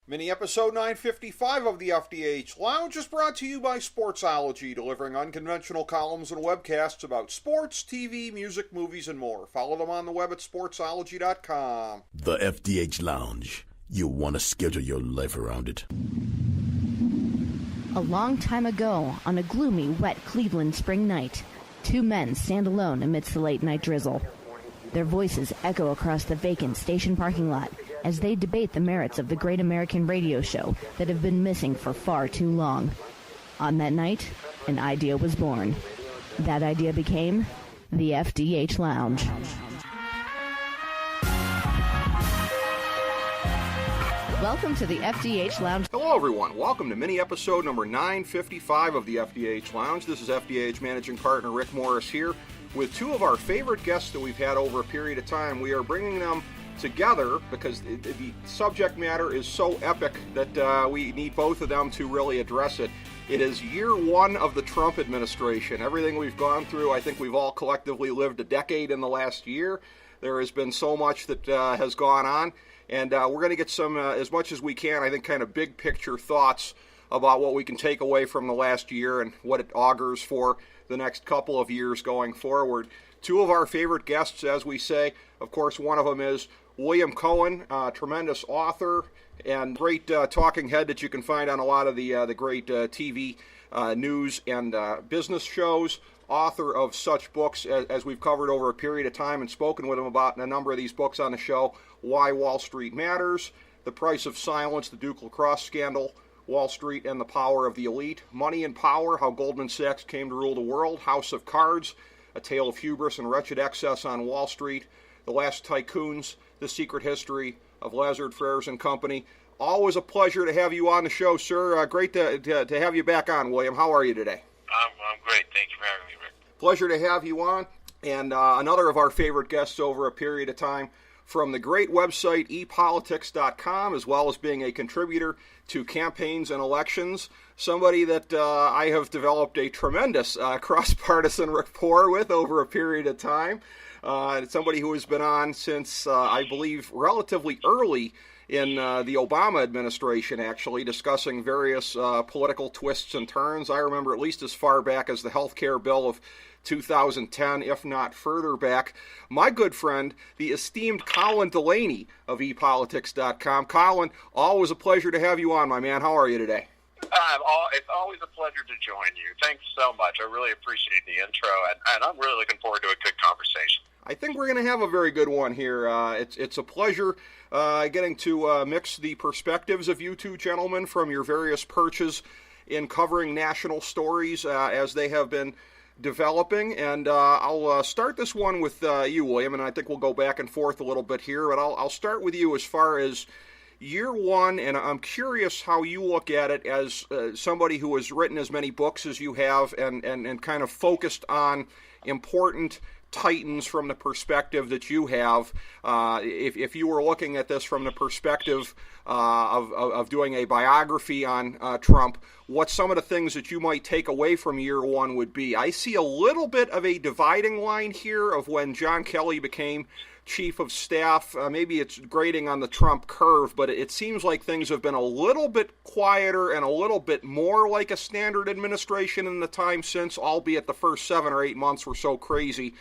Mini episode 955 of the FDH Lounge is brought to you by Sportsology, delivering unconventional columns and webcasts about sports, TV, music, movies, and more. Follow them on the web at sportsology.com. The FDH Lounge. You want to schedule your life around it. A long time ago, on a gloomy, wet Cleveland spring night, two men stand alone amidst the late-night drizzle. Their voices echo across the vacant station parking lot as they debate the merits of the great American radio show that have been missing for far too long. On that night, an idea was born. That idea became the FDH Lounge. Welcome to the FDH Lounge. Hello, everyone. Welcome to mini episode number 955 of the FDH Lounge. This is FDH Managing Partner Rick Morris here with two of our favorite guests that we've had over a period of time. We are bringing them together because the subject matter is so epic that we need both of them to really address it. It is year one of the Trump administration. Everything we've gone through, I think we've all collectively lived a decade in the last year. There has been so much that has gone on, and we're going to get some, as much as we can, I think, kind of big picture thoughts about what we can take away from the last year and what it augurs for the next couple of years going forward. Two of our favorite guests, as we say. Of course, one of them is William Cohan, tremendous author and great talking head that you can find on a lot of the great TV news and business shows. Author of such books as we've covered over a period of time and spoken with him about a number of these books on the show. Why Wall Street Matters, The Price of Silence, The Duke Lacrosse Scandal, Wall Street and the Power of the Elite, Money and Power, How Goldman Sachs Came to Rule the World, House of Cards, A Tale of Hubris and Wretched Excess on Wall Street, The Last Tycoons, The Secret History of Lazard Frères and Company. Always a pleasure to have you on the show, sir. Great to have you back on, William. How are you today? I'm great. Thank you for having me, Rick. Pleasure to have you on. And another of our favorite guests over a period of time from the great website epolitics.com, as well as being a contributor to campaigns and elections. Somebody that I have developed a tremendous cross-partisan rapport with over a period of time. Somebody who has been on since, I believe, relatively early in the Obama administration, actually, discussing various political twists and turns. I remember at least as far back as the health care bill of 2010, if not further back. My good friend, the esteemed Colin Delany of epolitics.com. Colin, always a pleasure to have you on, my man. How are you today? It's always a pleasure to join you. Thanks so much. I really appreciate the intro, and I'm really looking forward to a good conversation. I think we're going to have a very good one here. It's a pleasure getting to mix the perspectives of you two gentlemen from your various perches in covering national stories as they have been developing. And I'll start this one with you, William, and I think we'll go back and forth a little bit here. But I'll start with you as far as year one, and I'm curious how you look at it as somebody who has written as many books as you have and kind of focused on important titans from the perspective that you have. If you were looking at this from the perspective of doing a biography on Trump, what some of the things that you might take away from year one would be. I see a little bit of a dividing line here of when John Kelly became chief of staff. Maybe it's grading on the Trump curve, but it seems like things have been a little bit quieter and a little bit more like a standard administration in the time since, albeit the first 7 or 8 months were so crazy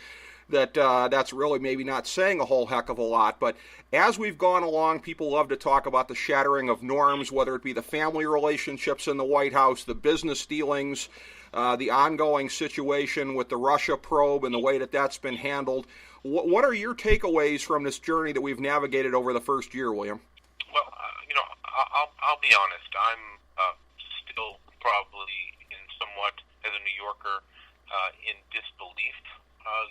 that that's really maybe not saying a whole heck of a lot. But as we've gone along, people love to talk about the shattering of norms, whether it be the family relationships in the White House, the business dealings, the ongoing situation with the Russia probe and the way that that's been handled. What are your takeaways from this journey that we've navigated over the first year, William? Well, I'll be honest. I'm still probably somewhat, as a New Yorker, in disbelief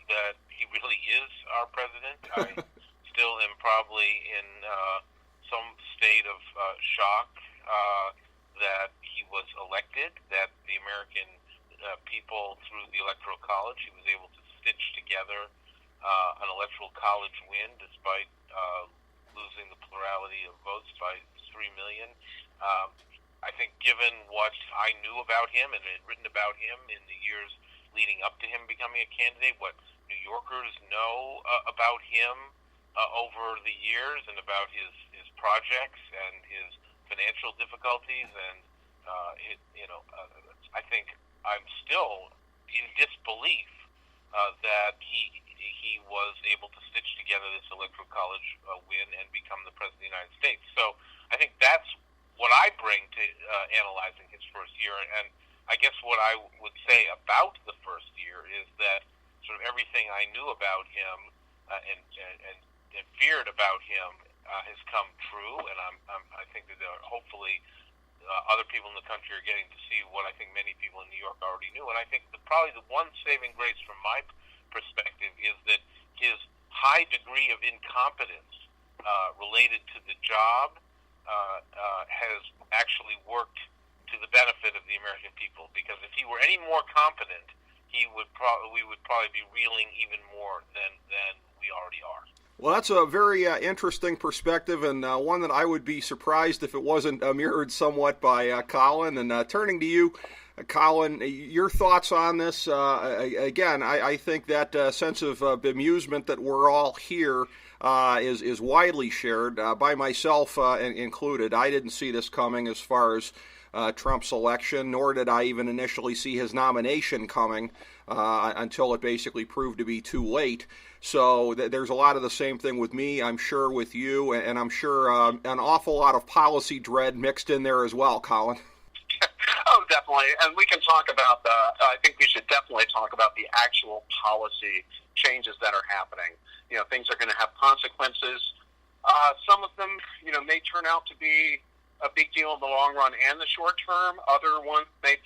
that he really is our president. I still am probably in some state of shock that he was elected, that the American people, through the Electoral College, he was able to stitch together an Electoral College win despite losing the plurality of votes by 3 million. I think given what I knew about him and had written about him in the years leading up to him becoming a candidate, what New Yorkers know about him over the years and about his projects and his financial financial difficulties, and I think I'm still in disbelief that he was able to stitch together this electoral college win and become the president of the United States. So I think that's what I bring to analyzing his first year. And I guess what I would say about the first year is that sort of everything I knew about him and feared about him has come true, and I think that hopefully other people in the country are getting to see what I think many people in New York already knew. And I think that probably the one saving grace from my perspective is that his high degree of incompetence related to the job has actually worked to the benefit of the American people. Because if he were any more competent, we would probably be reeling even more than we already are. Well, that's a very interesting perspective, and one that I would be surprised if it wasn't mirrored somewhat by Colin. And turning to you, Colin, your thoughts on this? Again, I think that sense of bemusement that we're all here is widely shared, by myself included. I didn't see this coming as far as Trump's election, nor did I even initially see his nomination coming until it basically proved to be too late. So there's a lot of the same thing with me, I'm sure, with you, and I'm sure an awful lot of policy dread mixed in there as well, Colin. Oh, definitely. And we can talk about I think we should definitely talk about the actual policy changes that are happening. Things are going to have consequences. Some of them, may turn out to be a big deal in the long run and the short term. Other ones may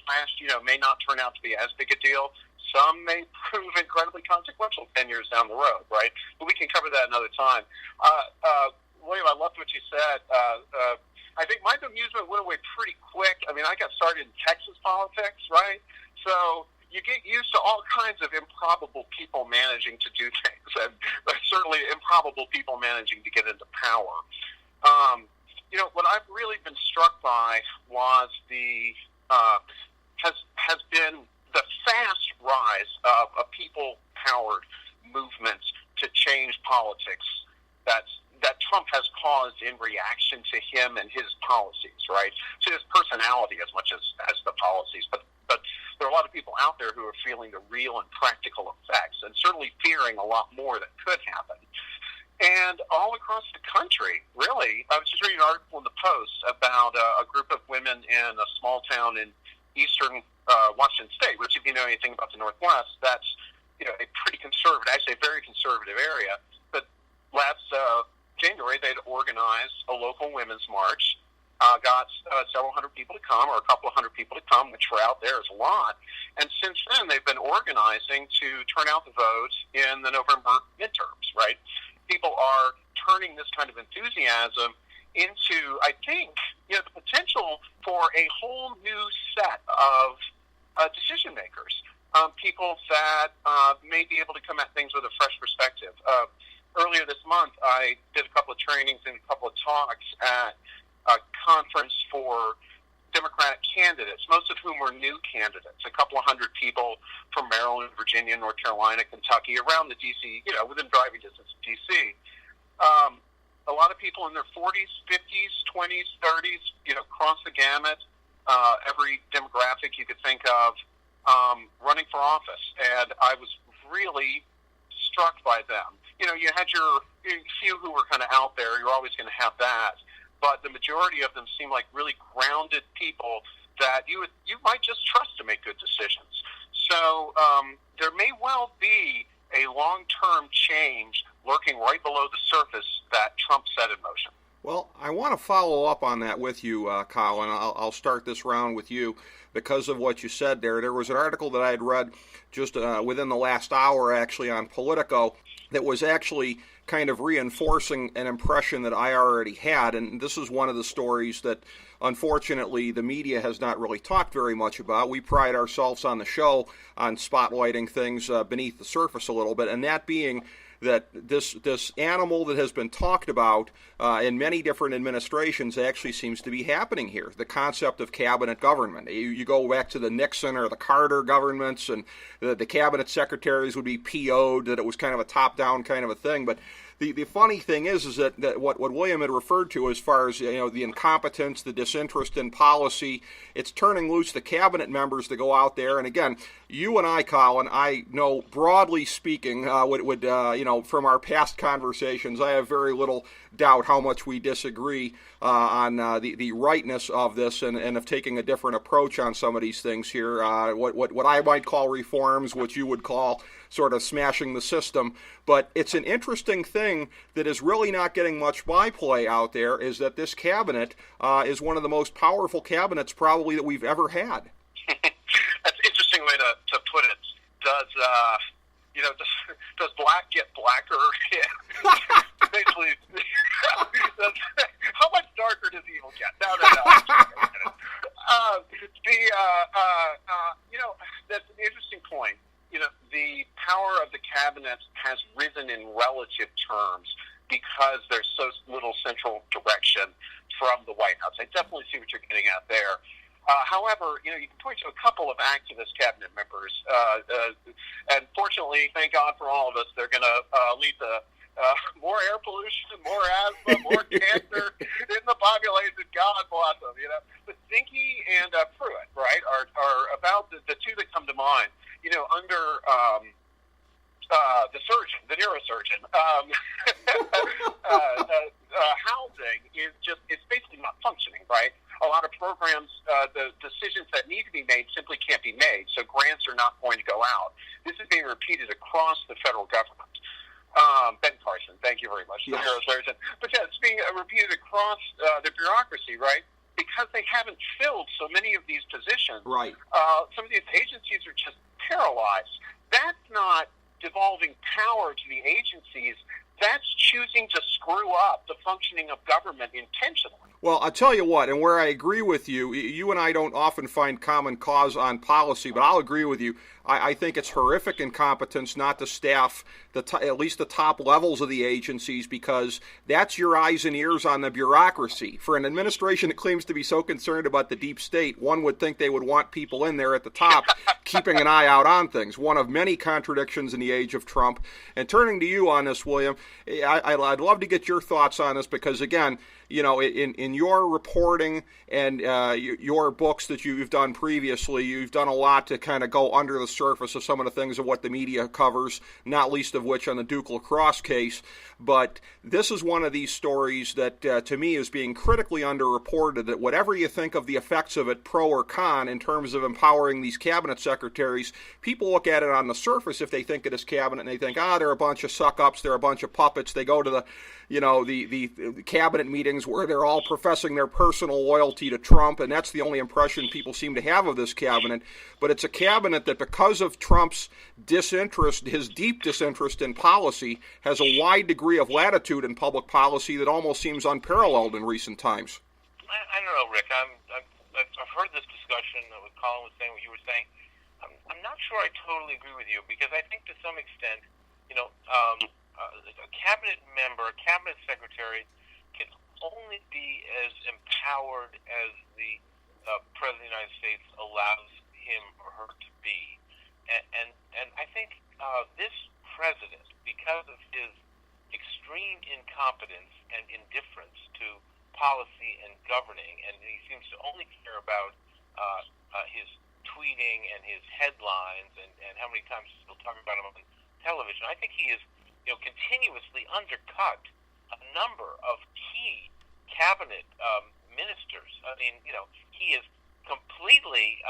may not turn out to be as big a deal. Some may prove incredibly consequential 10 years down the road, right? But we can cover that another time. William, I loved what you said. I think my bemusement went away pretty quick. I mean, I got started in Texas politics, right? So you get used to all kinds of improbable people managing to do things, and certainly improbable people managing to get into power. What I've really been struck by was has been the fast rise of a people-powered movement to change politics that Trump has caused in reaction to him and his policies, right? To his personality as much as the policies. But there are a lot of people out there who are feeling the real and practical effects, and certainly fearing a lot more that could happen. And all across the country, really. I was just reading an article in the Post about a group of women in a small town in eastern Washington State, which, if you know anything about the Northwest, that's a pretty conservative, actually a very conservative area. But last January, they'd organized a local women's march, got several hundred people to come, or a couple of hundred people to come, which for out there is a lot. And since then, they've been organizing to turn out the vote in the November midterms, right? People are turning this kind of enthusiasm into, I think, the potential for a whole new set of decision makers, people that may be able to come at things with a fresh perspective. Earlier this month, I did a couple of trainings and a couple of talks at a conference for Democratic candidates, most of whom were new candidates, a couple of hundred people from Maryland, Virginia, North Carolina, Kentucky, around the D.C., within driving distance of D.C. A lot of people in their 40s, 50s, 20s, 30s, across the gamut, every demographic you could think of, running for office. And I was really struck by them. You had your few who were kind of out there. You're always going to have that. But the majority of them seem like really grounded people that you might just trust to make good decisions. So there may well be a long-term change lurking right below the surface that Trump set in motion. Well, I want to follow up on that with you, Colin. I'll start this round with you because of what you said there. There was an article that I had read just within the last hour, actually, on Politico that was actually kind of reinforcing an impression that I already had. And this is one of the stories that, unfortunately, the media has not really talked very much about. We pride ourselves on the show on spotlighting things beneath the surface a little bit, and that being that this animal that has been talked about in many different administrations actually seems to be happening here. The concept of cabinet government. You go back to the Nixon or the Carter governments, and the cabinet secretaries would be PO'd, that it was kind of a top-down kind of a thing. But the funny thing is that what William had referred to as far as the incompetence, the disinterest in policy, it's turning loose the cabinet members to go out there. And again, you and I, Colin, I know broadly speaking, would from our past conversations, I have very little doubt how much we disagree on the rightness of this and of taking a different approach on some of these things here. What I might call reforms, what you would call sort of smashing the system. But it's an interesting thing that is really not getting much byplay out there, is that this cabinet is one of the most powerful cabinets probably that we've ever had. That's an interesting way to put it. Does black get blacker? Basically, how much darker does evil get? No. That's an interesting point. The power of the cabinet has risen in relative terms because there's so little central direction from the White House. I definitely see what you're getting at there. However, you can point to a couple of activist cabinet members, and fortunately, thank God for all of us, they're going to lead to more air pollution, more asthma, more cancer in the population. God bless them. But Zinke and Pruitt, right, are about the two that come to mind. Under the surgeon, the neurosurgeon, housing it's basically not functioning, right? A lot of programs, the decisions that need to be made simply can't be made, so grants are not going to go out. This is being repeated across the federal government. Ben Carson, thank you very much, the neurosurgeon. But yeah, it's being repeated across the bureaucracy, right? Because they haven't filled so many of these positions. Right. Some of these agencies are just paralyzed. That's not devolving power to the agencies. That's choosing to screw up the functioning of government intentionally. Well, I'll tell you what, and where I agree with you, you and I don't often find common cause on policy, but I'll agree with you. I think it's horrific incompetence not to staff at least the top levels of the agencies, because that's your eyes and ears on the bureaucracy. For an administration that claims to be so concerned about the deep state, one would think they would want people in there at the top keeping an eye out on things. One of many contradictions in the age of Trump. And turning to you on this, William, I'd love to get your thoughts on this, because, again, in your reporting and your books that you've done previously, you've done a lot to kind of go under the surface of some of the things of what the media covers, not least of which on the Duke Lacrosse case. But this is one of these stories that, to me, is being critically underreported, that whatever you think of the effects of it, pro or con, in terms of empowering these cabinet secretaries, people look at it on the surface if they think of this cabinet and they think, they're a bunch of suck-ups, they're a bunch of puppets. They go to the cabinet meetings where they're all professing their personal loyalty to Trump, and that's the only impression people seem to have of this cabinet. But it's a cabinet that, because of Trump's disinterest, his deep disinterest in policy, has a wide degree of latitude in public policy that almost seems unparalleled in recent times. I don't know, Rick. I've heard this discussion with Colin was saying what you were saying. I'm not sure I totally agree with you, because I think to some extent, a cabinet member, a cabinet secretary, can only be as empowered as the President of the United States allows him or her to be. And I think this president, because of his extreme incompetence and indifference to policy and governing, and he seems to only care about his tweeting and his headlines and how many times he'll talk about him on television. I think he is continuously undercut a number of key cabinet ministers. I mean, he is completely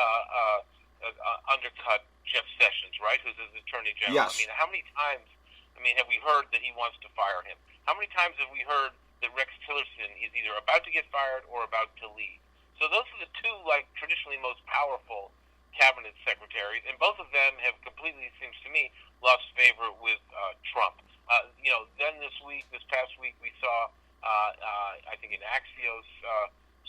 undercut Jeff Sessions, right, who's his attorney general. Yes. I mean, how many times, have we heard that he wants to fire him? How many times have we heard that Rex Tillerson is either about to get fired or about to leave? So those are the two, traditionally most powerful cabinet secretaries, and both of them have completely, it seems to me, lost favor with Trump. Then this past week, we saw, I think in Axios,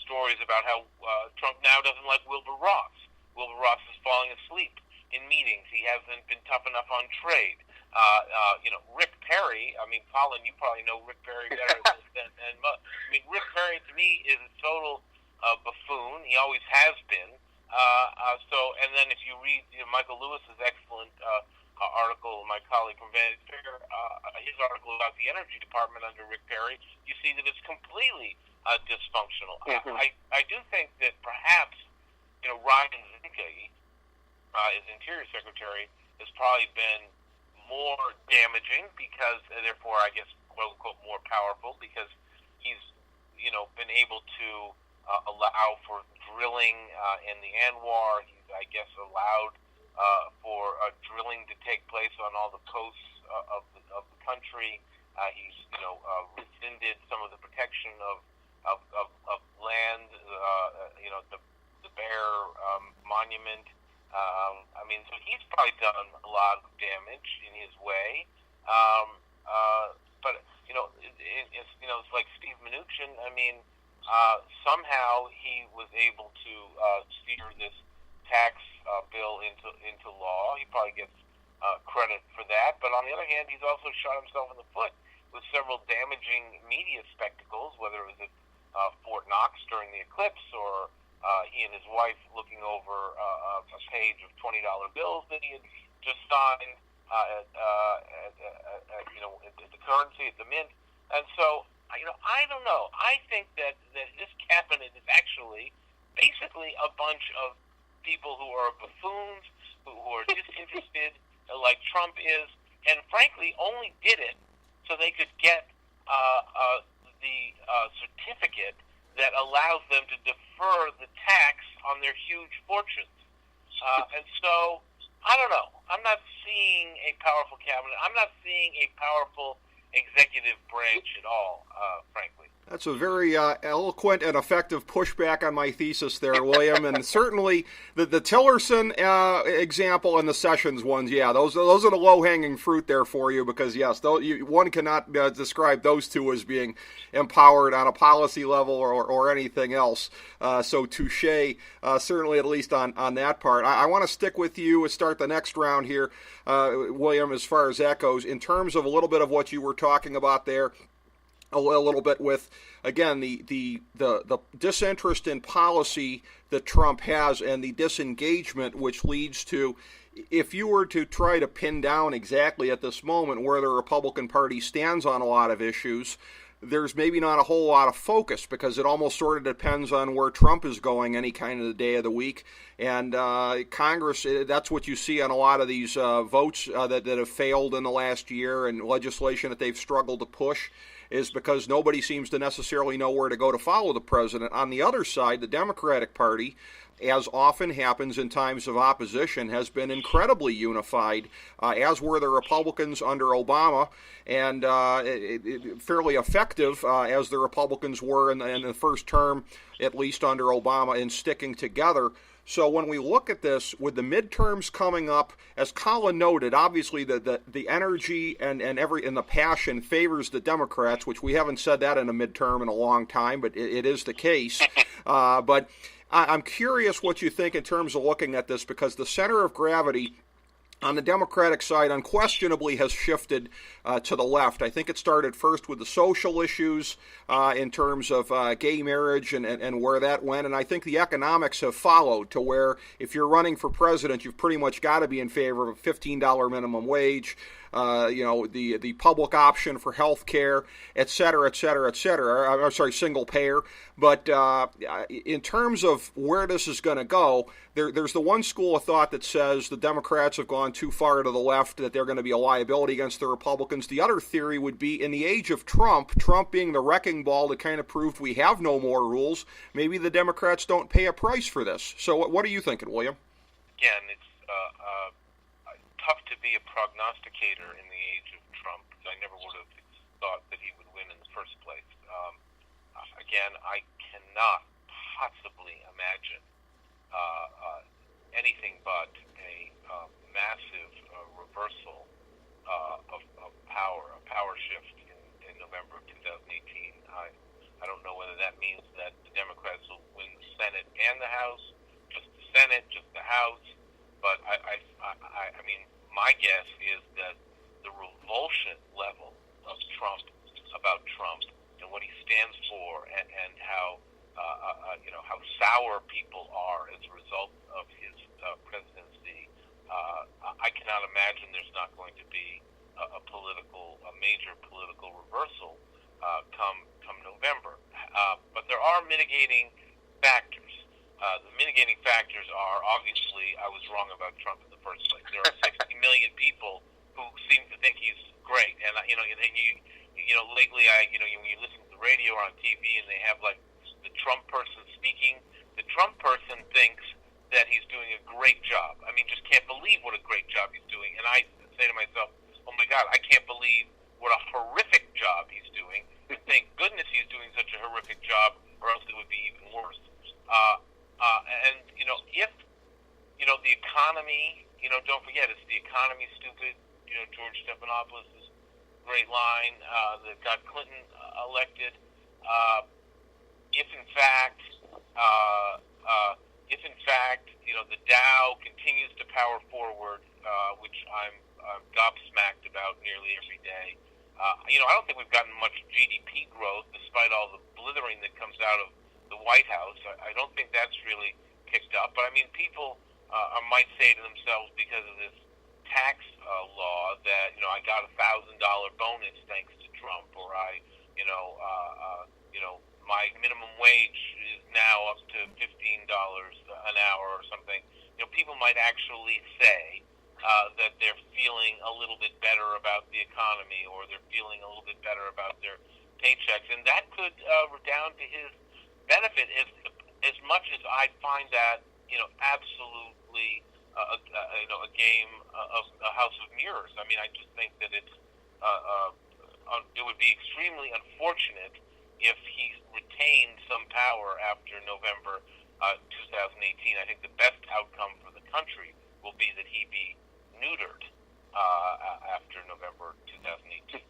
stories about how Trump now doesn't like Wilbur Ross. Wilbur Ross is falling asleep in meetings. He hasn't been tough enough on trade. Rick Perry, Colin, you probably know Rick Perry better than Rick Perry, to me, is a total buffoon. He always has been. And then if you read Michael Lewis's excellent article, my colleague from Vanity Fair, his article about the Energy Department under Rick Perry, you see that it's completely dysfunctional. Mm-hmm. I do think that perhaps, Ryan Zinke, as Interior Secretary, has probably been more damaging because, therefore, I guess, quote unquote, more powerful because he's, been able to allow for drilling in the Anwar. He's, I guess, allowed for drilling to take place on all the coasts of the country. He's, rescinded some of the protection of land, the Bear Monument. So he's probably done a lot of damage in his way. But it's like Steve Mnuchin. Somehow he was able to steer this tax bill into law. He probably gets credit for that. But on the other hand, he's also shot himself in the foot with several damaging media spectacles, whether it was at Fort Knox during the eclipse or he and his wife looking over a page of $20 bills that he had just signed at the currency, at the mint. And so, I don't know. I think that this cabinet is actually basically a bunch of people who are buffoons, who are disinterested, like Trump is, and frankly only did it so they could get the certificate that allows them to defer the tax on their huge fortunes. And so, I don't know. I'm not seeing a powerful cabinet. I'm not seeing a powerful executive branch at all, frankly. That's a very eloquent and effective pushback on my thesis there, William. And certainly the Tillerson example and the Sessions ones, yeah, those are the low-hanging fruit there for you because, yes, one cannot describe those two as being empowered on a policy level or anything else. So touche, certainly at least on that part. I want to stick with you and start the next round here, William, as far as that goes. In terms of a little bit of what you were talking about there, a little bit with, again, the disinterest in policy that Trump has and the disengagement which leads to, if you were to try to pin down exactly at this moment where the Republican Party stands on a lot of issues, there's maybe not a whole lot of focus because it almost sort of depends on where Trump is going any kind of the day of the week. And Congress, that's what you see on a lot of these votes that have failed in the last year and legislation that they've struggled to push, is because nobody seems to necessarily know where to go to follow the president. On the other side, the Democratic Party, as often happens in times of opposition, has been incredibly unified, as were the Republicans under Obama, and fairly effective as the Republicans were in the first term, at least under Obama, in sticking together. So when we look at this, with the midterms coming up, as Colin noted, obviously the energy and the passion favors the Democrats, which we haven't said that in a midterm in a long time, but it is the case. But I'm curious what you think in terms of looking at this, because the center of gravity on the Democratic side unquestionably has shifted to the left. I think it started first with the social issues in terms of gay marriage and where that went, and I think the economics have followed to where if you're running for president, you've pretty much got to be in favor of a $15 minimum wage, the public option for health care, et cetera, et cetera, et cetera. I'm sorry, single payer. But in terms of where this is going to go, there's the one school of thought that says the Democrats have gone too far to the left, that they're going to be a liability against the Republicans. The other theory would be, in the age of Trump being the wrecking ball that kind of proved we have no more rules, maybe the Democrats don't pay a price for this. So what are you thinking, William? Again, it's tough to be a prognosticator in the age of Trump. I never would have thought that he would win in the first place. Again, I cannot possibly imagine anything but a massive reversal of power, a power shift in November of 2018. I don't know whether that means that the Democrats will win the Senate and the House, just the Senate, just the House. But I mean, my guess is that the revulsion level of Trump about Trump and what he stands for, and how how sour people are as a result of his presidency. I cannot imagine there's not going to be a a major political reversal come November. But there are mitigating factors. The mitigating factors are, obviously, I was wrong about Trump in the first place. There are 60 million people who seem to think he's great, and lately, when you listen to the radio or on TV, and they have like the Trump person speaking, the Trump person thinks that he's doing a great job. I mean, just can't believe what a great job he's doing, and I say to myself, oh my God, I can't believe what a horrific job he's doing. Thank goodness he's doing such a horrific job, or else it would be even worse. And if the economy, don't forget, it's the economy stupid. George Stephanopoulos' great line that got Clinton elected. If in fact, the Dow continues to power forward, which I'm gobsmacked about nearly every day. I don't think we've gotten much GDP growth, despite all the blithering that comes out of the White House. I don't think that's really picked up. But I mean, people might say to themselves, because of this tax law, that I got $1,000 bonus thanks to Trump, or my minimum wage is now up to $15 an hour or something. People might actually say that they're feeling a little bit better about the economy, or they're feeling a little bit better about their paychecks, and that could redound to his benefit. As much as I find that absolutely a game of a house of mirrors. I mean, I just think that it would be extremely unfortunate if he retained some power after November 2018. I think the best outcome for the country will be that he be neutered after November 2018.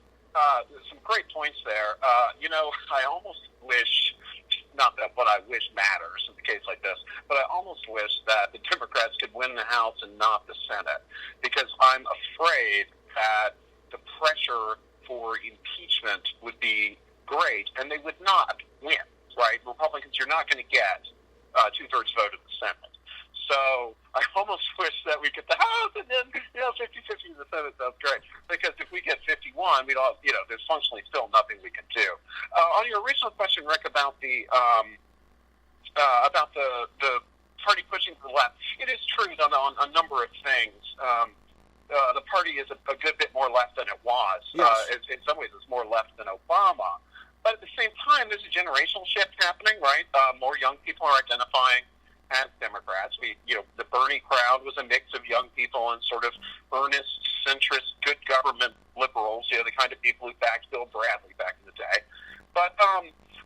Some great points there. I almost wish, not that what I wish matters in a case like this, but I almost wish that the Democrats could win the House and not the Senate, because I'm afraid that the pressure for impeachment would be great, and they would not win, right? Republicans, you're not going to get two-thirds vote in the Senate. So I almost wish that we get the House and then 50-50 in the Senate. Sounds great, because if we get 51, we'd all there's functionally still nothing we can do. On your original question, Rick, about the party pushing to the left, it is true on a number of things. The party is a good bit more left than it was. Yes. In some ways, it's more left than Obama. But at the same time, there's a generational shift happening, right? More young people are identifying as Democrats. The Bernie crowd was a mix of young people and sort of earnest, centrist, good government liberals, the kind of people who backed Bill Bradley back in the day. But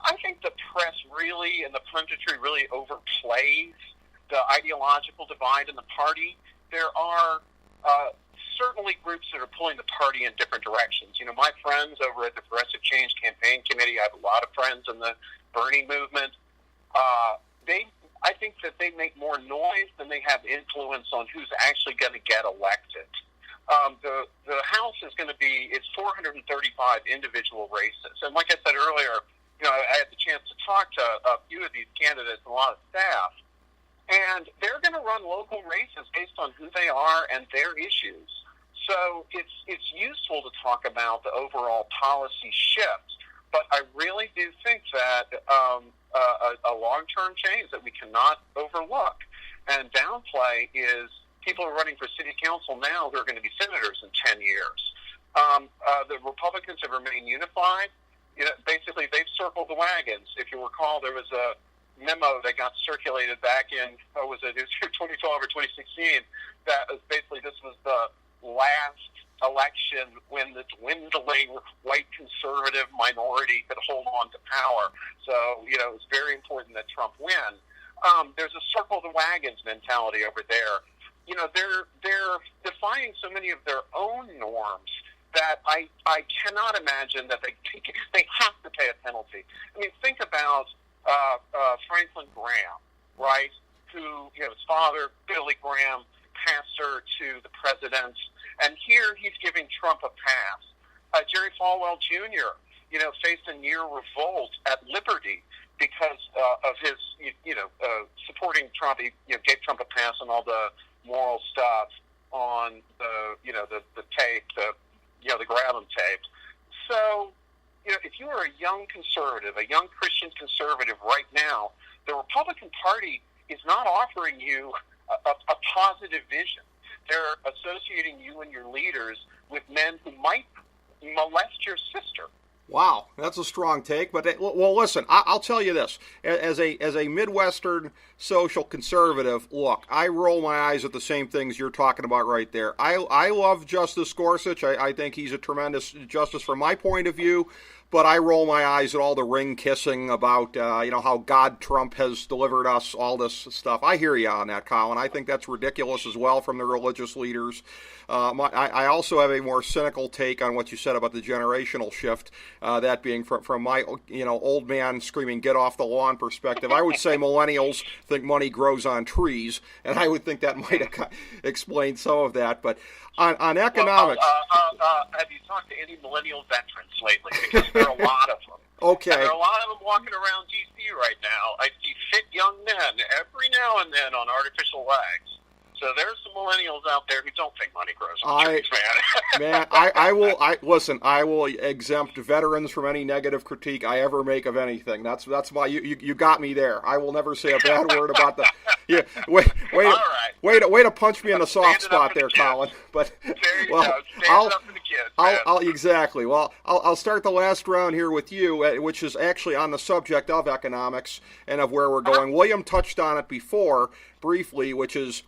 I think the press really, and the punditry really overplays the ideological divide in the party. There are certainly groups that are pulling the party in different directions. My friends over at the Progressive Change Campaign Committee, I have a lot of friends in the Bernie movement. I think that they make more noise than they have influence on who's actually going to get elected. The House is going to be, it's 435 individual races. And like I said earlier, I had the chance to talk to a few of these candidates and a lot of staff. And they're going to run local races based on who they are and their issues. So it's useful to talk about the overall policy shift. But I really do think that a long-term change that we cannot overlook and downplay is people are running for city council now who are going to be senators in 10 years. The Republicans have remained unified. Basically, they've circled the wagons. If you recall, there was a memo that got circulated back in, it was 2012 or 2016, that was basically, this was the last election when the dwindling white conservative minority could hold on to power. So, it was very important that Trump win. There's a circle the wagons mentality over there. They're defying so many of their own norms that I cannot imagine that they have to pay a penalty. I mean, think about Franklin Graham, right? Who, his father, Billy Graham, pastor to the president, and here he's giving Trump a pass. Jerry Falwell Jr., faced a near revolt at Liberty because of his, supporting Trump. He gave Trump a pass on all the moral stuff on the tape, the the grab 'em tape. So, if you are a young conservative, a young Christian conservative right now, the Republican Party is not offering you a positive vision. They're associating you and your leaders with men who might molest your sister. Wow, that's a strong take. But well, listen, I'll tell you this: as a Midwestern social conservative, look, I roll my eyes at the same things you're talking about right there. I love Justice Gorsuch. I think he's a tremendous justice from my point of view. But I roll my eyes at all the ring kissing about how God Trump has delivered us all this stuff. I hear you on that, Colin. I think that's ridiculous as well from the religious leaders. I also have a more cynical take on what you said about the generational shift. That being from my old man screaming "get off the lawn" perspective. I would say millennials think money grows on trees, and I would think that might explain some of that. But on economics, have you talked to any millennial veterans lately? Because there are a lot of them. Okay. And there are a lot of them walking around D.C. right now. I see fit young men every now and then on artificial legs. So there's some millennials out there who don't think money grows on trees, man. I will exempt veterans from any negative critique I ever make of anything. That's why you got me there. I will never say a bad word about the. Yeah, way to punch me in the soft spot there, Colin. But there you go. Stand up for the kids, man. Exactly. Well, I'll start the last round here with you, which is actually on the subject of economics and of where we're going. William touched on it before briefly, which is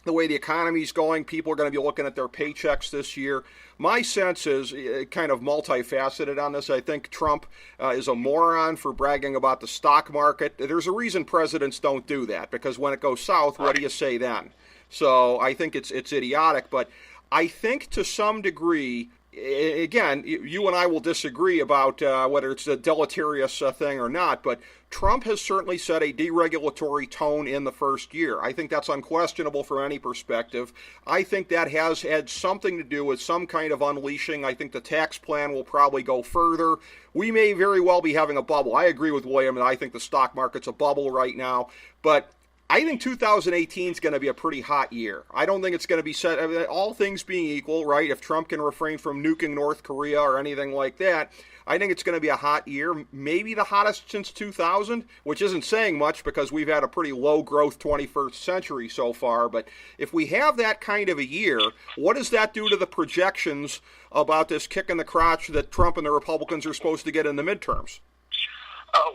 the way the economy's going. People are going to be looking at their paychecks this year. My sense is kind of multifaceted on this. I think Trump is a moron for bragging about the stock market. There's a reason presidents don't do that, because when it goes south, what do you say then? So I think it's idiotic, but I think to some degree, again, you and I will disagree about whether it's a deleterious thing or not, but Trump has certainly set a deregulatory tone in the first year. I think that's unquestionable from any perspective. I think that has had something to do with some kind of unleashing. I think the tax plan will probably go further. We may very well be having a bubble. I agree with William, and I think the stock market's a bubble right now, but I think 2018 is going to be a pretty hot year. I don't think it's going to be set, all things being equal, right? If Trump can refrain from nuking North Korea or anything like that, I think it's going to be a hot year, maybe the hottest since 2000, which isn't saying much because we've had a pretty low growth 21st century so far. But if we have that kind of a year, what does that do to the projections about this kick in the crotch that Trump and the Republicans are supposed to get in the midterms?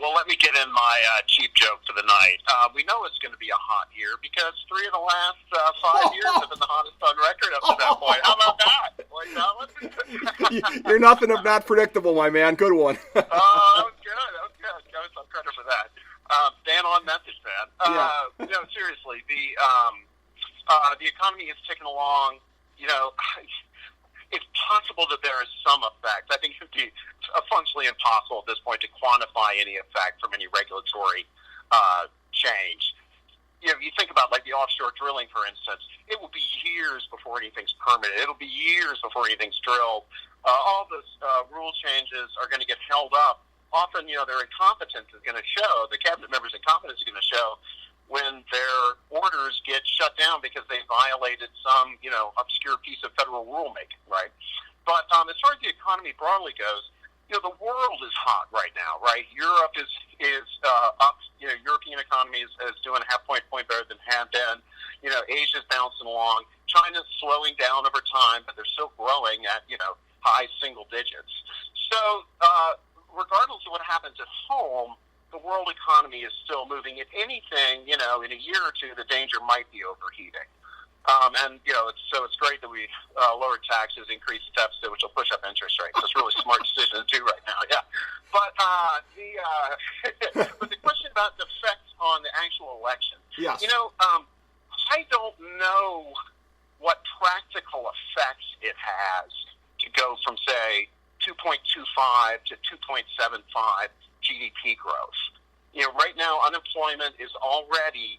Well, let me get in my cheap joke for the night. We know it's going to be a hot year because 3 of the last 5 years have been the hottest on record up to that point. How about that? You're nothing if not predictable, my man. Good one. That was good. Give us some credit for that. Stand on message, man. Seriously, the economy is ticking along. It's possible that there is some effect. I think it would be functionally impossible at this point to quantify any effect from any regulatory change. You think about like the offshore drilling, for instance. It will be years before anything's permitted. It'll be years before anything's drilled. All those rule changes are going to get held up. Often, their incompetence is going to show. The cabinet members' incompetence is going to show when their orders get shut down because they violated some, obscure piece of federal rulemaking, right? But as far as the economy broadly goes, the world is hot right now, right? Europe is up. European economy is doing a half point better than it had been. Asia's bouncing along. China's slowing down over time, but they're still growing at, high single digits. So regardless of what happens at home, the world economy is still moving. If anything, in a year or two, the danger might be overheating. It's great that we lowered taxes, increased the deficit, which will push up interest rates. It's a really smart decision to do right now, yeah. But but the question about the effect on the actual election. Yes. I don't know what practical effects it has to go from, say, 2.25 to 2.75 GDP growth. Right now, unemployment is already,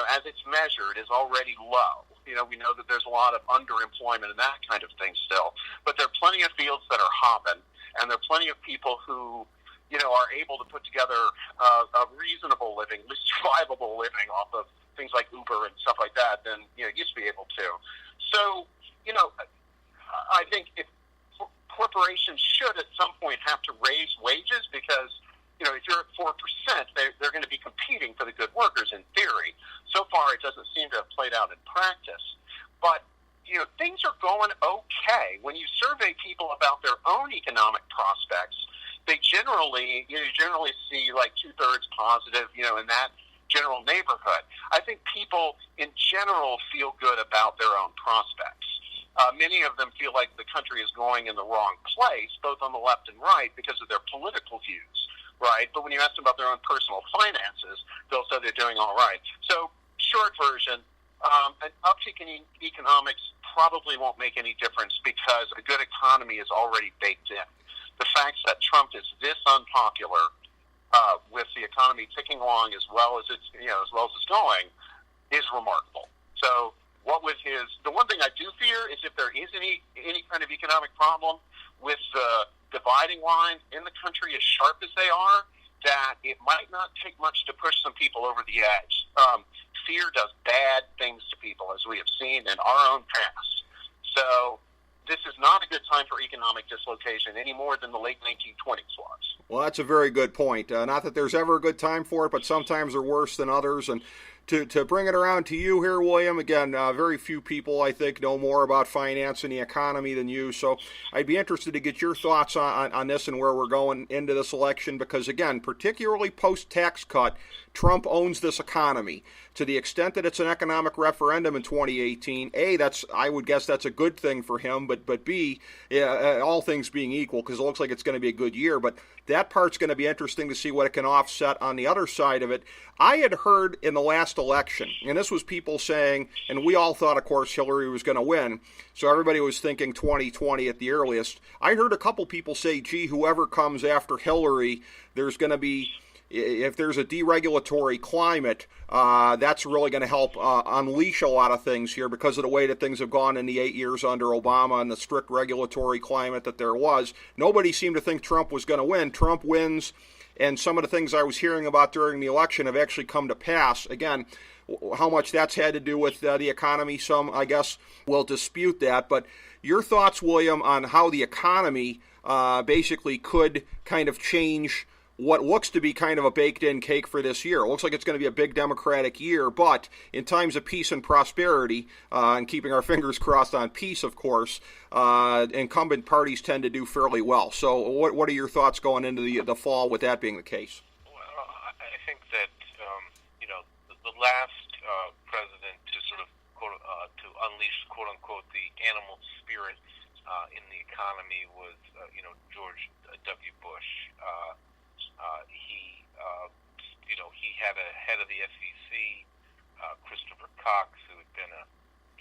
as it's measured, is already low. We know that there's a lot of underemployment and that kind of thing still. But there are plenty of fields that are hopping, and there are plenty of people who, are able to put together a reasonable living, at least survivable living off of things like Uber and stuff like that than, used to be able to. So, I think if corporations should at some point have to raise wages because, if you're at 4%, they're going to be competing for the good workers in theory. So far, it doesn't seem to have played out in practice. But, things are going okay. When you survey people about their own economic prospects, they generally see like 2/3 positive, in that general neighborhood. I think people in general feel good about their own prospects. Many of them feel like the country is going in the wrong place, both on the left and right, because of their political views, right? But when you ask them about their own personal finances, they'll say they're doing all right. So, short version, an uptick in economics probably won't make any difference because a good economy is already baked in. The fact that Trump is this unpopular, with the economy ticking along as well as it's going, is remarkable. So, the one thing I do fear is if there is any kind of economic problem with the dividing line in the country as sharp as they are, that it might not take much to push some people over the edge. Fear does bad things to people, as we have seen in our own past. So this is not a good time for economic dislocation any more than the late 1920s was. Well, that's a very good point. Not that there's ever a good time for it, but sometimes they're worse than others. And to bring it around to you here, William, again, very few people, I think, know more about finance and the economy than you. So I'd be interested to get your thoughts on this and where we're going into this election because, again, particularly post-tax cut, Trump owns this economy. To the extent that it's an economic referendum in 2018, I would guess that's a good thing for him, but B, all things being equal, because it looks like it's going to be a good year, but that part's going to be interesting to see what it can offset on the other side of it. I had heard in the last election, and this was people saying, and we all thought, of course, Hillary was going to win, so everybody was thinking 2020 at the earliest. I heard a couple people say, gee, whoever comes after Hillary, there's going to be, if there's a deregulatory climate, that's really going to help unleash a lot of things here because of the way that things have gone in the 8 years under Obama and the strict regulatory climate that there was. Nobody seemed to think Trump was going to win. Trump wins, and some of the things I was hearing about during the election have actually come to pass. Again, how much that's had to do with the economy, some, I guess, will dispute that. But your thoughts, William, on how the economy basically could kind of change what looks to be kind of a baked-in cake for this year. It looks like it's going to be a big Democratic year, but in times of peace and prosperity, and keeping our fingers crossed on peace, of course, incumbent parties tend to do fairly well. So what are your thoughts going into the fall with that being the case? Well, I think that, the last president to sort of, to unleash, quote-unquote, the animal spirit in the economy was, George W. Bush. He had a head of the SEC, Christopher Cox, who had been a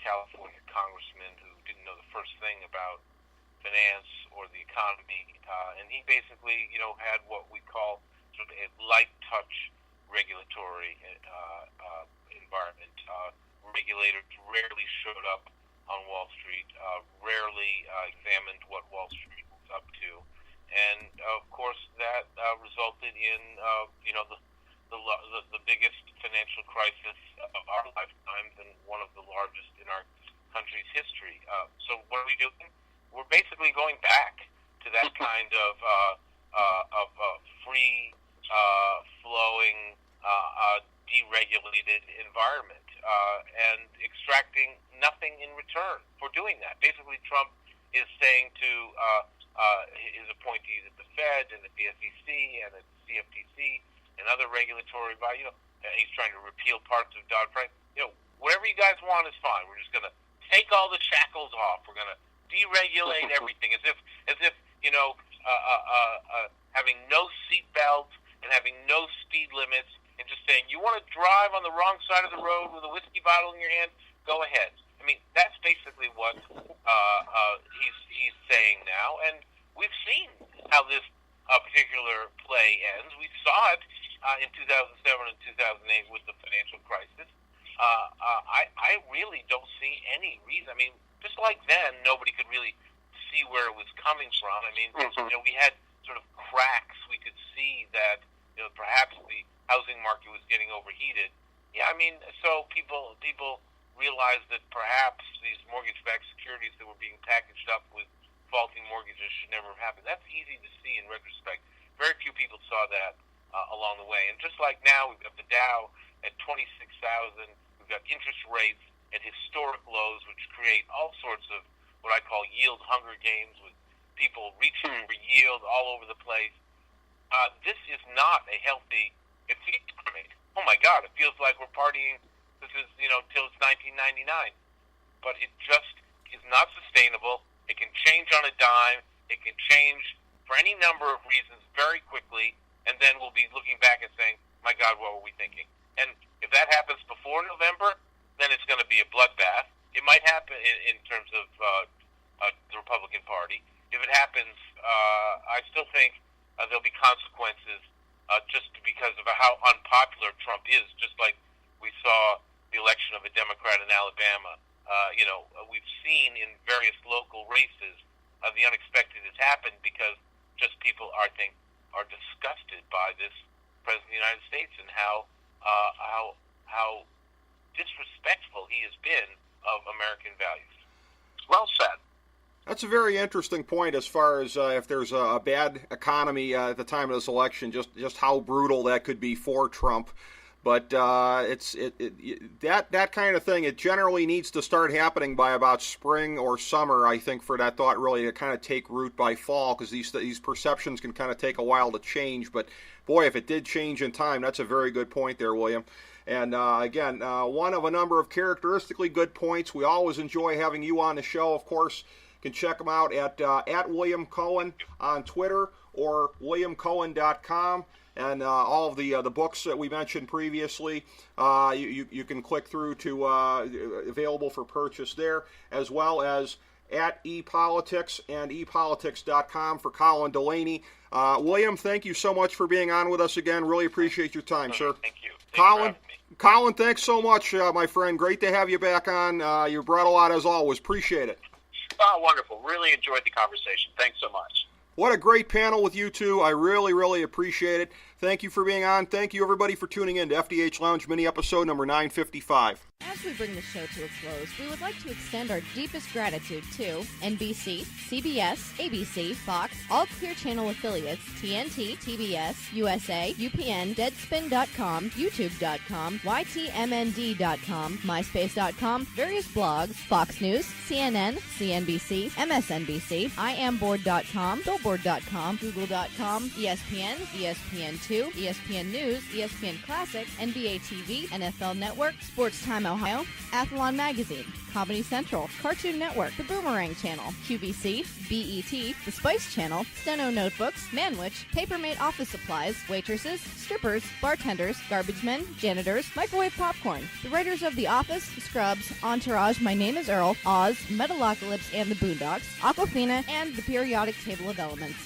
California congressman who didn't know the first thing about finance or the economy, and he basically, had what we call sort of a light touch regulatory environment. Regulators rarely showed up on Wall Street, rarely examined what Wall Street was up to. And of course, that resulted in the biggest financial crisis of our lifetimes and one of the largest in our country's history. So what are we doing? We're basically going back to that kind of free flowing, deregulated environment and extracting nothing in return for doing that. Basically, Trump is saying to his appointees at the Fed and at the SEC and at the CFTC and other regulatory bodies, he's trying to repeal parts of Dodd-Frank. Whatever you guys want is fine. We're just going to take all the shackles off. We're going to deregulate everything, as if having no seat belts and having no speed limits, and just saying, you want to drive on the wrong side of the road with a whiskey bottle in your hand? Go ahead. I mean, that's basically what he's saying now, and we've seen how this particular play ends. We saw it in 2007 and 2008 with the financial crisis. I really don't see any reason. I mean, just like then, nobody could really see where it was coming from. I mean, we had sort of cracks. We could see that perhaps the housing market was getting overheated. Yeah, I mean, so people realized that perhaps these mortgage-backed securities that were being packaged up with defaulting mortgages should never have happened. That's easy to see in retrospect. Very few people saw that along the way. And just like now, we've got the Dow at 26,000. We've got interest rates at historic lows, which create all sorts of what I call yield hunger games with people reaching for yield all over the place. This is not a healthy. It feels, oh my God, it feels like we're partying. This is, till it's 1999. But it just is not sustainable. It can change on a dime. It can change for any number of reasons very quickly, and then we'll be looking back and saying, my God, what were we thinking? And if that happens before November, then it's going to be a bloodbath. It might happen in terms of the Republican Party. If it happens, I still think there'll be consequences just because of how unpopular Trump is, just like we saw the election of a Democrat in Alabama. We've seen in various local races the unexpected has happened because just people, I think, are disgusted by this President of the United States and how disrespectful he has been of American values. Well said. That's a very interesting point as far as if there's a bad economy at the time of this election, just how brutal that could be for Trump. But that kind of thing, it generally needs to start happening by about spring or summer, I think, for that thought really to kind of take root by fall, because these perceptions can kind of take a while to change. But boy, if it did change in time, that's a very good point there, William. And again, one of a number of characteristically good points. We always enjoy having you on the show. Of course, you can check him out at William Cohan on Twitter or WilliamCohan.com. And all of the books that we mentioned previously, you can click through to available for purchase there, as well as at ePolitics and ePolitics.com for Colin Delany. William, thank you so much for being on with us again. Really appreciate your time, sir. Thank you. Thanks Colin, thanks so much, my friend. Great to have you back on. You brought a lot as always. Appreciate it. Oh, wonderful. Really enjoyed the conversation. Thanks so much. What a great panel with you two. I really, really appreciate it. Thank you for being on. Thank you, everybody, for tuning in to FDH Lounge mini episode number 955. As we bring the show to a close, we would like to extend our deepest gratitude to NBC, CBS, ABC, Fox, all Clear Channel affiliates, TNT, TBS, USA, UPN, Deadspin.com, YouTube.com, YTMND.com, MySpace.com, various blogs, Fox News, CNN, CNBC, MSNBC, IamBoard.com, Billboard.com, Google.com, ESPN, ESPN2, ESPN News, ESPN Classic, NBA TV, NFL Network, Sports Time Ohio, Athlon Magazine, Comedy Central, Cartoon Network, The Boomerang Channel, QVC, BET, The Spice Channel, Steno Notebooks, Manwich, Papermate Office Supplies, waitresses, strippers, bartenders, garbage men, janitors, microwave popcorn, the writers of The Office, Scrubs, Entourage, My Name is Earl, Oz, Metalocalypse and the Boondocks, Aquafina, and The Periodic Table of Elements.